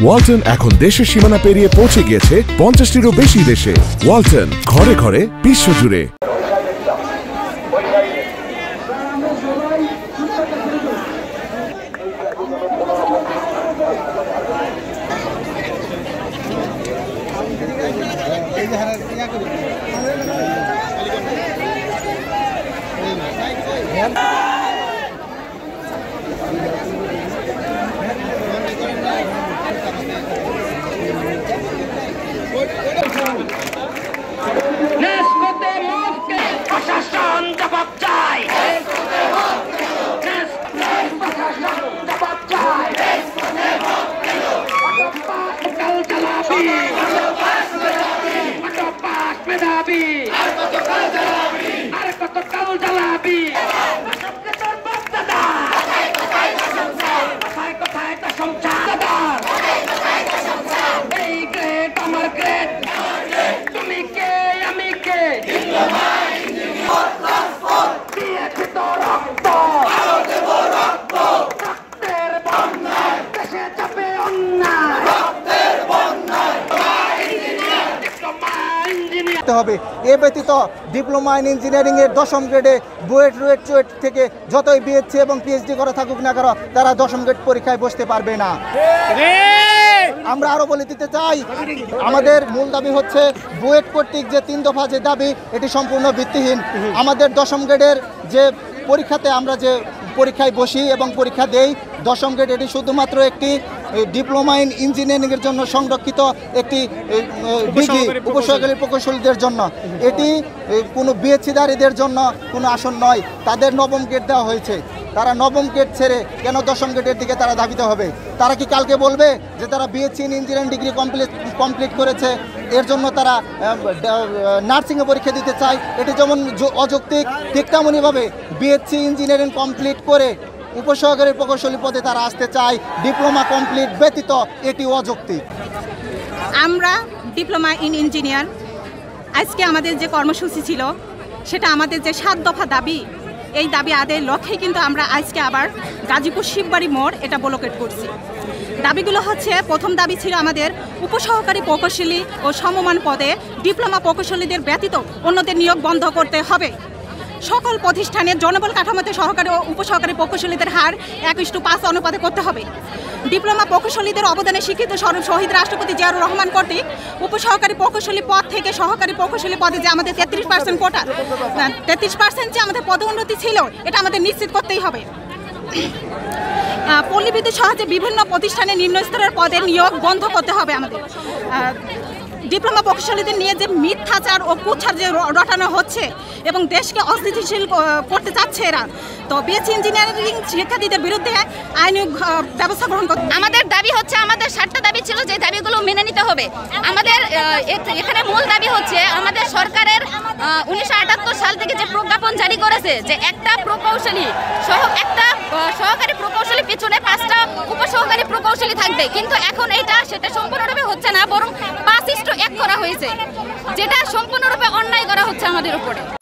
ওয়ালটন এখন দেশের সীমানা পেরিয়ে পৌঁছে গিয়েছে 50টিরও বেশি দেশে। ওয়ালটন, ঘরে ঘরে বিশ্বজুড়ে। হবে এ ব্যতীত ডিপ্লোমা ইন ইঞ্জিনিয়ারিং এর 10ম গ্রেডে বুয়েট রুয়েট চুয়েট থেকে যতই বিএসসি এবং পিএইচডি করা থাকুক না কেন তারা 10ম গ্রেড পরীক্ষায় বসতে পারবে না। আমরা আরো বলে দিতে চাই, আমাদের মূল দাবি হচ্ছে বুয়েট কর্তৃক যে 3 দফা যে দাবি এটি সম্পূর্ণ ভিত্তিহীন। আমাদের 10ম গ্রেডের যে পরীক্ষাতে আমরা যে পরীক্ষায় বসি এবং পরীক্ষা দেই 10ম গ্রেড এটি শুধুমাত্র একটি ডিপ্লোমা ইন ইঞ্জিনিয়ারিং এর জন্য সংরক্ষিত একটি ডিগ্রি উপসহকারী প্রকৌশলীদের জন্য। এটি কোনো বিএসসিধারীদের জন্য কোনো আসন নয়। তাদের 9ম গ্রেড দেওয়া হয়েছে, তারা 9ম গ্রেড ছেড়ে কেন 10ম গ্রেডের দিকে তারা ধাবিত হবে? তারা কি কালকে বলবে যে তারা BSc in engineering degree complete করেছে এর জন্য তারা নার্সিংয়ে পরীক্ষা দিতে চায়? এটি যেমন অযৌক্তিক, ঠিক তেমনইভাবে বিএসসি ইঞ্জিনিয়ারিং কমপ্লিট করে উপসহকারী প্রকৌশলী পদে তারা আসতে চায় ডিপ্লোমা কমপ্লিট ব্যতীত, এটি অযৌক্তিক। আমরা ডিপ্লোমা ইন ইঞ্জিনিয়ার আজকে আমাদের যে কর্মসূচি ছিল সেটা আমাদের যে 7 দফা দাবি, এই দাবি আদায়ের লক্ষ্যে কিন্তু আমরা আজকে আবার গাজীপুর শিববাড়ি মোড় এটা ব্লকেট করছি। দাবিগুলো হচ্ছে, প্রথম দাবি ছিল আমাদের উপসহকারী প্রকৌশলী ও সমমান পদে ডিপ্লোমা প্রকৌশলীদের ব্যতীত অন্যদের নিয়োগ বন্ধ করতে হবে। সকল প্রতিষ্ঠানের জনবল কাঠামোতে সহকারী ও উপসহকারী প্রকৌশলীদের হার 1:5 অনুপাতে করতে হবে। ডিপ্লোমা প্রকৌশলীদের অবদানে স্বীকৃত স্বরূপ শহীদ রাষ্ট্রপতি জিয়াউর রহমান কর্তৃক উপসহকারী প্রকৌশলী পদ থেকে সহকারী প্রকৌশলী পদে যে আমাদের 33% কোটা, 33% যে আমাদের পদোন্নতি ছিল এটা আমাদের নিশ্চিত করতেই হবে। পল্লী বিদ্যুৎ সহ যে বিভিন্ন প্রতিষ্ঠানে নিম্ন স্তরের পদের নিয়োগ বন্ধ করতে হবে আমাদের। ডিপ্লোমা প্রকৌশলীদের নিয়ে যে মিথ্যাচার ও কুচ্ছার যে রটানো হচ্ছে এবং দেশকে অস্থিতিশীল করতে চাচ্ছে এরা, তো বিএসসি ইঞ্জিনিয়ারিং শিক্ষার্থীদের বিরুদ্ধে আইনি ব্যবস্থা গ্রহণ করতে। আমাদের দাবি হচ্ছে, আমাদের 7টা দাবি ছিল, যে দাবিগুলো মেনে নিতে হবে। আমাদের এখানে মূল দাবি হচ্ছে আমাদের সরকারের 1978 সাল থেকে যে প্রজ্ঞাপন জারি করেছে যে একটা প্রকৌশলী একটা সহকারী প্রকৌশলী পিছনে 5টা উপসহকারী প্রকৌশলী থাকবে, কিন্তু এখন সেটা সম্পূর্ণরূপে হচ্ছে না, বরং 5:1 করা হয়েছে, যেটা সম্পূর্ণরূপে অন্যায় করা হচ্ছে আমাদের উপরে।